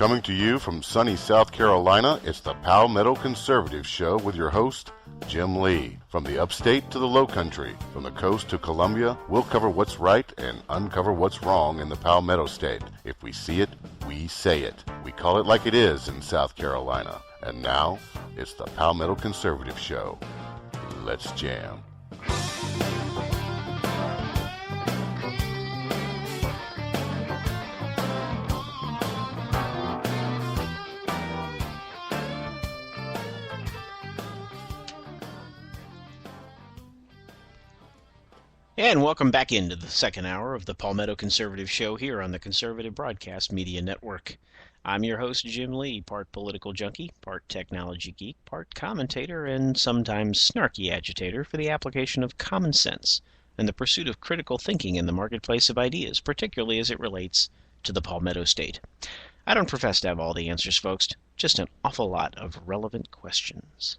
Coming to you from sunny South Carolina, it's the Palmetto Conservative Show with your host, Jim Lee. From the upstate to the low country, from the coast to Columbia, we'll cover what's right and uncover what's wrong in the Palmetto State. If we see it, we say it. We call it like it is in South Carolina. And now, it's the Palmetto Conservative Show. Let's jam. And welcome back into the second hour of the Palmetto Conservative Show here on the Conservative Broadcast Media Network. I'm your host, Jim Lee, part political junkie, part technology geek, part commentator, and sometimes snarky agitator for the application of common sense and the pursuit of critical thinking in the marketplace of ideas, particularly as it relates to the Palmetto State. I don't profess to have all the answers, folks, just an awful lot of relevant questions.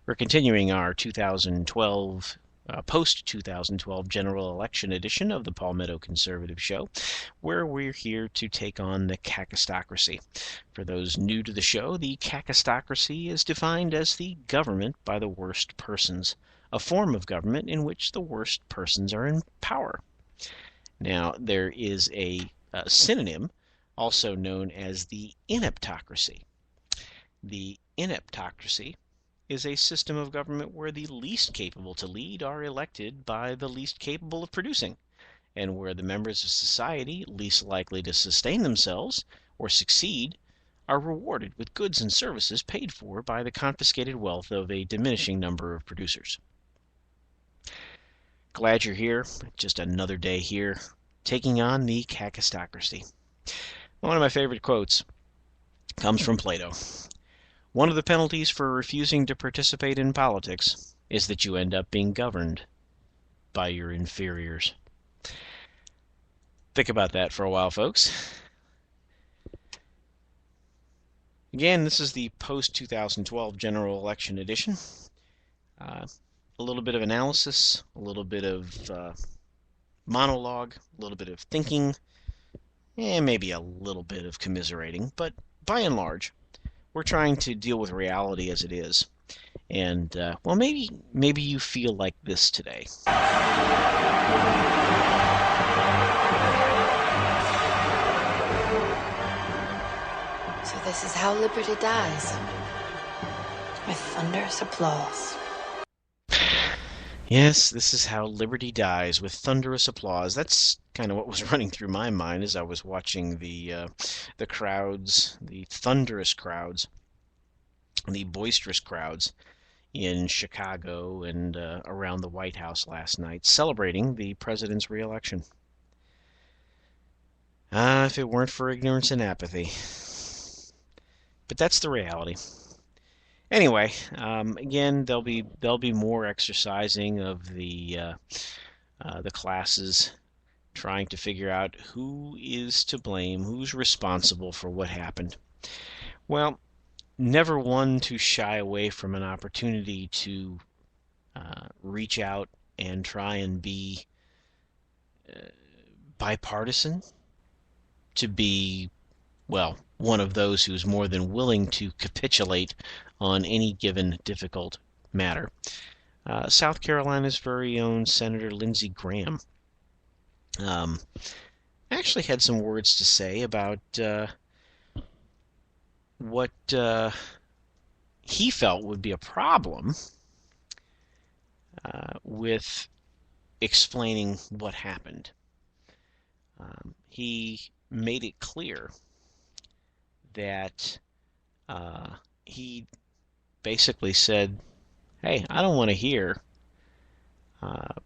We're continuing our 2012 post-2012 general election edition of the Palmetto Conservative Show, where we're here to take on the cacistocracy. For those new to the show, the cacistocracy is defined as the government by the worst persons, a form of government in which the worst persons are in power. Now, there is a synonym, also known as the ineptocracy. The ineptocracy is a system of government where the least capable to lead are elected by the least capable of producing, and where the members of society least likely to sustain themselves or succeed are rewarded with goods and services paid for by the confiscated wealth of a diminishing number of producers. Glad you're here. Just another day here, taking on the cacistocracy. One of my favorite quotes comes from Plato. One of the penalties for refusing to participate in politics is that you end up being governed by your inferiors. Think about that for a while, folks. Again, this is the post-2012 general election edition. A little bit of analysis, a little bit of monologue, a little bit of thinking, and maybe a little bit of commiserating, but by and large, we're trying to deal with reality as it is. And, well, maybe you feel like this today. So this is how liberty dies. With thunderous applause. Yes, this is how liberty dies, with thunderous applause. That's kind of what was running through my mind as I was watching the crowds, the thunderous crowds, the boisterous crowds in Chicago and around the White House last night, celebrating the president's re-election. If it weren't for ignorance and apathy. But that's the reality. Anyway, again, there'll be more exercising of the classes trying to figure out who is to blame, who's responsible for what happened. Well, never one to shy away from an opportunity to reach out and try and be bipartisan, to be, well, one of those who's more than willing to capitulate on any given difficult matter. South Carolina's very own Senator Lindsey Graham actually had some words to say about what he felt would be a problem with explaining what happened. He made it clear that he basically said, hey, I don't want to hear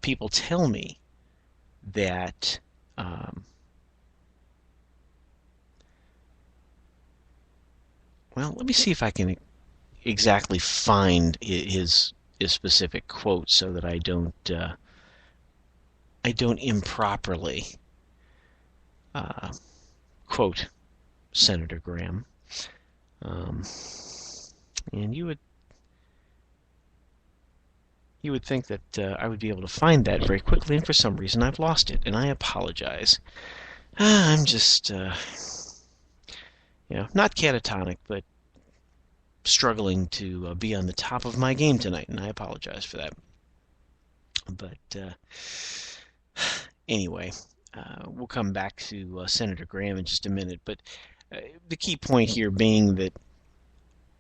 people tell me that well, let me see if I can exactly find his specific quote so that I don't improperly quote Senator Graham. And you would think that I would be able to find that very quickly, and for some reason I've lost it, and I apologize. I'm just, not catatonic, but struggling to be on the top of my game tonight, and I apologize for that. But anyway, we'll come back to Senator Graham in just a minute. But the key point here being that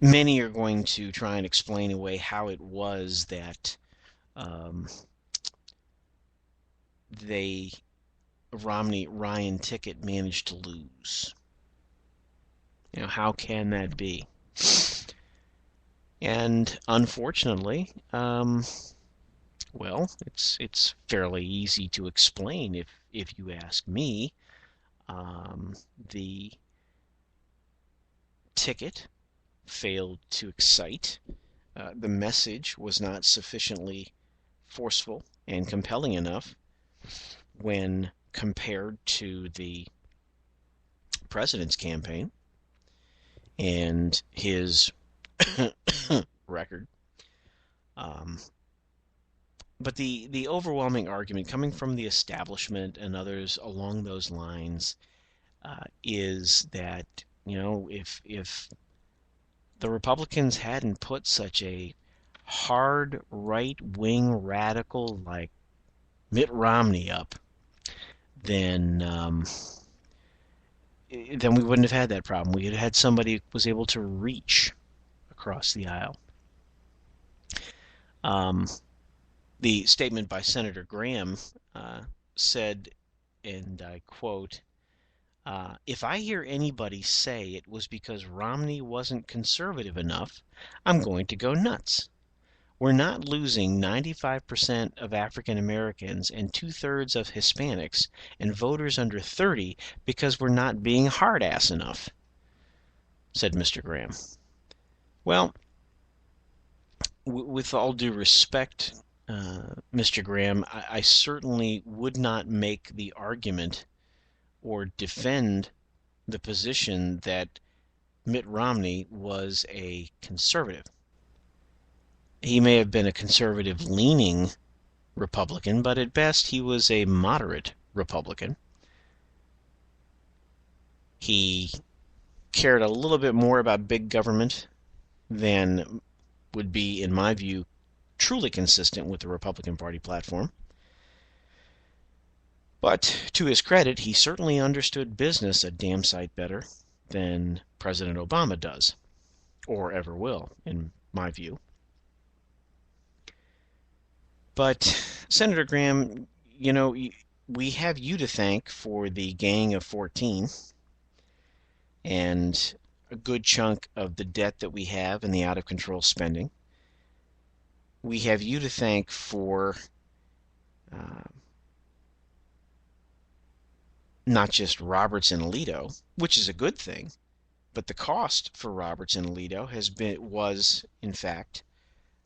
many are going to try and explain away how it was that Romney-Ryan ticket managed to lose. How can that be? And unfortunately, well, it's fairly easy to explain if you ask me. The ticket failed to excite. The message was not sufficiently forceful and compelling enough when compared to the president's campaign and his record. But the overwhelming argument coming from the establishment and others along those lines is that, if the Republicans hadn't put such a hard right-wing radical like Mitt Romney up, then we wouldn't have had that problem. We had had somebody who was able to reach across the aisle. The statement by Senator Graham said, and I quote, "If I hear anybody say it was because Romney wasn't conservative enough, I'm going to go nuts. We're not losing 95% of African Americans and 2/3 of Hispanics and voters under 30 because we're not being hard-ass enough," said Mr. Graham. Well, with all due respect, Mr. Graham, I certainly would not make the argument or defend the position that Mitt Romney was a conservative. He may have been a conservative-leaning Republican, but at best he was a moderate Republican. He cared a little bit more about big government than would be, in my view, truly consistent with the Republican Party platform. But to his credit, he certainly understood business a damn sight better than President Obama does, or ever will, in my view. But, Senator Graham, we have you to thank for the Gang of 14 and a good chunk of the debt that we have and the out-of-control spending. We have you to thank for not just Roberts and Alito, which is a good thing, but the cost for Roberts and Alito was, in fact,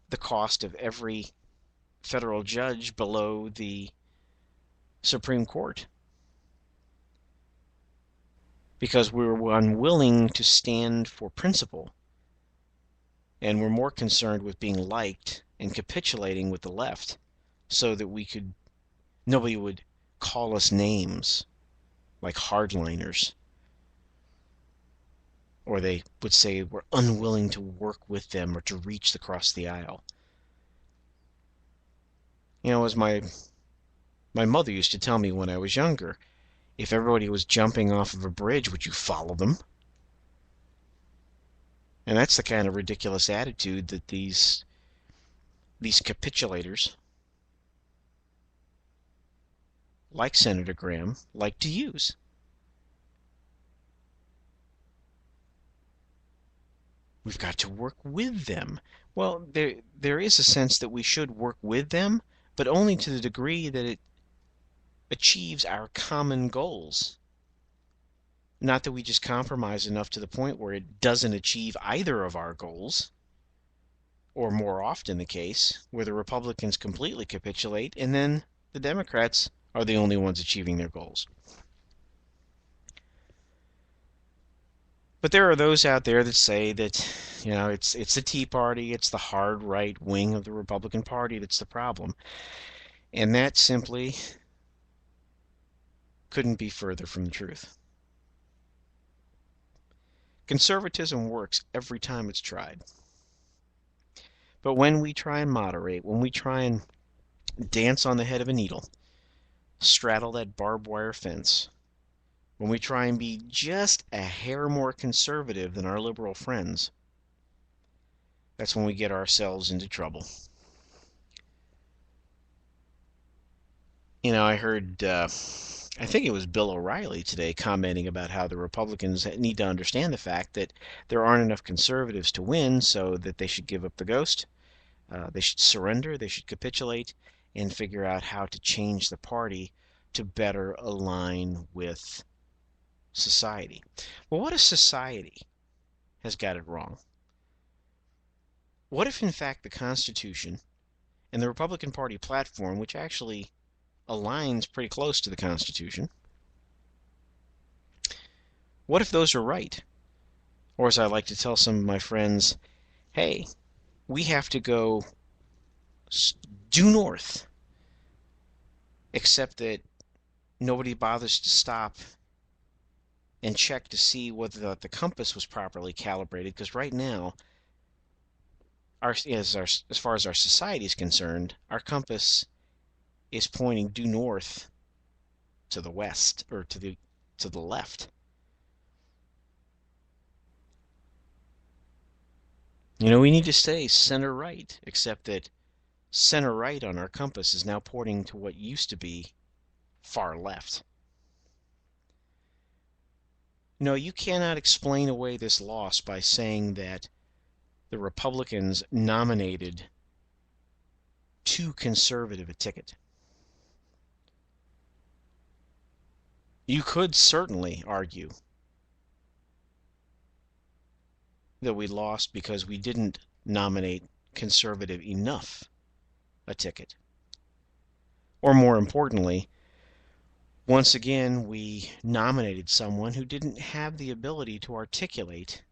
the cost of every federal judge below the Supreme Court. Because we were unwilling to stand for principle, and we're more concerned with being liked and capitulating with the left so that nobody would call us names like hardliners, or they would say we're unwilling to work with them or to reach across the aisle. As my mother used to tell me when I was younger, if everybody was jumping off of a bridge, would you follow them? And that's the kind of ridiculous attitude that these capitulators, like Senator Graham, like to use. We've got to work with them. Well, there is a sense that we should work with them, but only to the degree that it achieves our common goals. Not that we just compromise enough to the point where it doesn't achieve either of our goals, or more often the case, where the Republicans completely capitulate and then the Democrats are the only ones achieving their goals. But there are those out there that say that, it's the Tea Party, it's the hard right wing of the Republican Party that's the problem. And that simply couldn't be further from the truth. Conservatism works every time it's tried. But when we try and moderate, when we try and dance on the head of a needle, straddle that barbed wire fence, when we try and be just a hair more conservative than our liberal friends, that's when we get ourselves into trouble. I heard, I think it was Bill O'Reilly today commenting about how the Republicans need to understand the fact that there aren't enough conservatives to win, so that they should give up the ghost. They should surrender, they should capitulate, and figure out how to change the party to better align with society. Well, what if society has got it wrong? What if, in fact, the Constitution and the Republican Party platform, which actually aligns pretty close to the Constitution, what if those are right? Or, as I like to tell some of my friends, hey, we have to go due north, except that nobody bothers to stop and check to see whether the compass was properly calibrated, because right now, as far as our society is concerned, our compass is pointing due north to the west, or to the left. We need to stay center right, except that center right on our compass is now pointing to what used to be far left. No, you cannot explain away this loss by saying that the Republicans nominated too conservative a ticket. You could certainly argue that we lost because we didn't nominate conservative enough a ticket. Or more importantly, once again, we nominated someone who didn't have the ability to articulate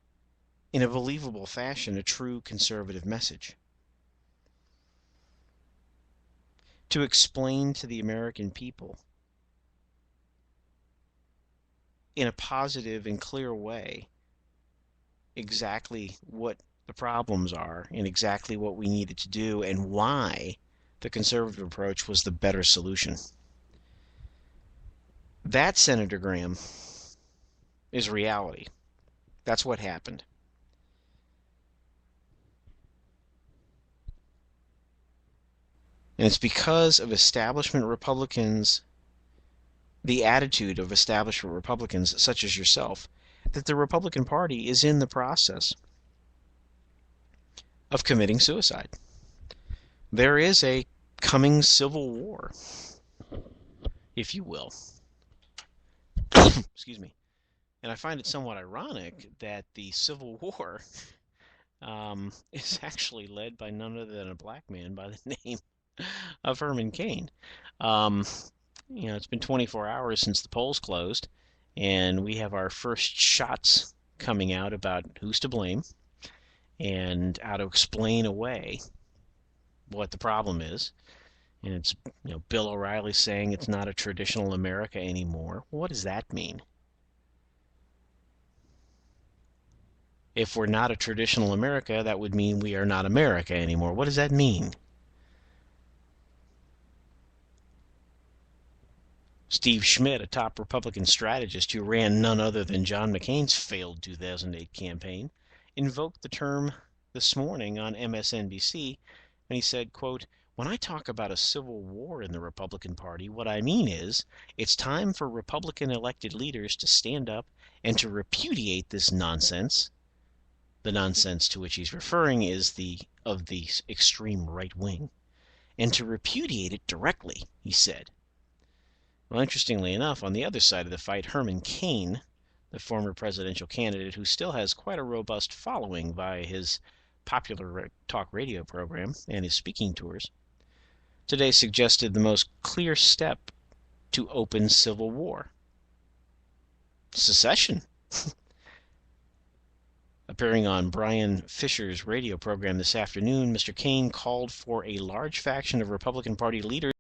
in a believable fashion a true conservative message. To explain to the American people in a positive and clear way exactly what the problems are and exactly what we needed to do and why the conservative approach was the better solution. That, Senator Graham, is reality. That's what happened. And it's because of establishment Republicans, the attitude of establishment Republicans such as yourself, that the Republican Party is in the process of committing suicide. There is a coming civil war, if you will. Excuse me. And I find it somewhat ironic that the Civil War is actually led by none other than a black man by the name of Herman Cain. It's been 24 hours since the polls closed, and we have our first shots coming out about who's to blame and how to explain away what the problem is. And it's, Bill O'Reilly saying it's not a traditional America anymore. What does that mean? If we're not a traditional America, that would mean we are not America anymore. What does that mean? Steve Schmidt, a top Republican strategist who ran none other than John McCain's failed 2008 campaign, invoked the term this morning on MSNBC when he said, quote, "When I talk about a civil war in the Republican Party, what I mean is it's time for Republican elected leaders to stand up and to repudiate this nonsense." The nonsense to which he's referring is of the extreme right wing. And to repudiate it directly, he said. Well, interestingly enough, on the other side of the fight, Herman Cain, the former presidential candidate who still has quite a robust following via his popular talk radio program and his speaking tours, today suggested the most clear step to open civil war: secession. Appearing on Brian Fisher's radio program this afternoon, Mr. Cain called for a large faction of Republican Party leaders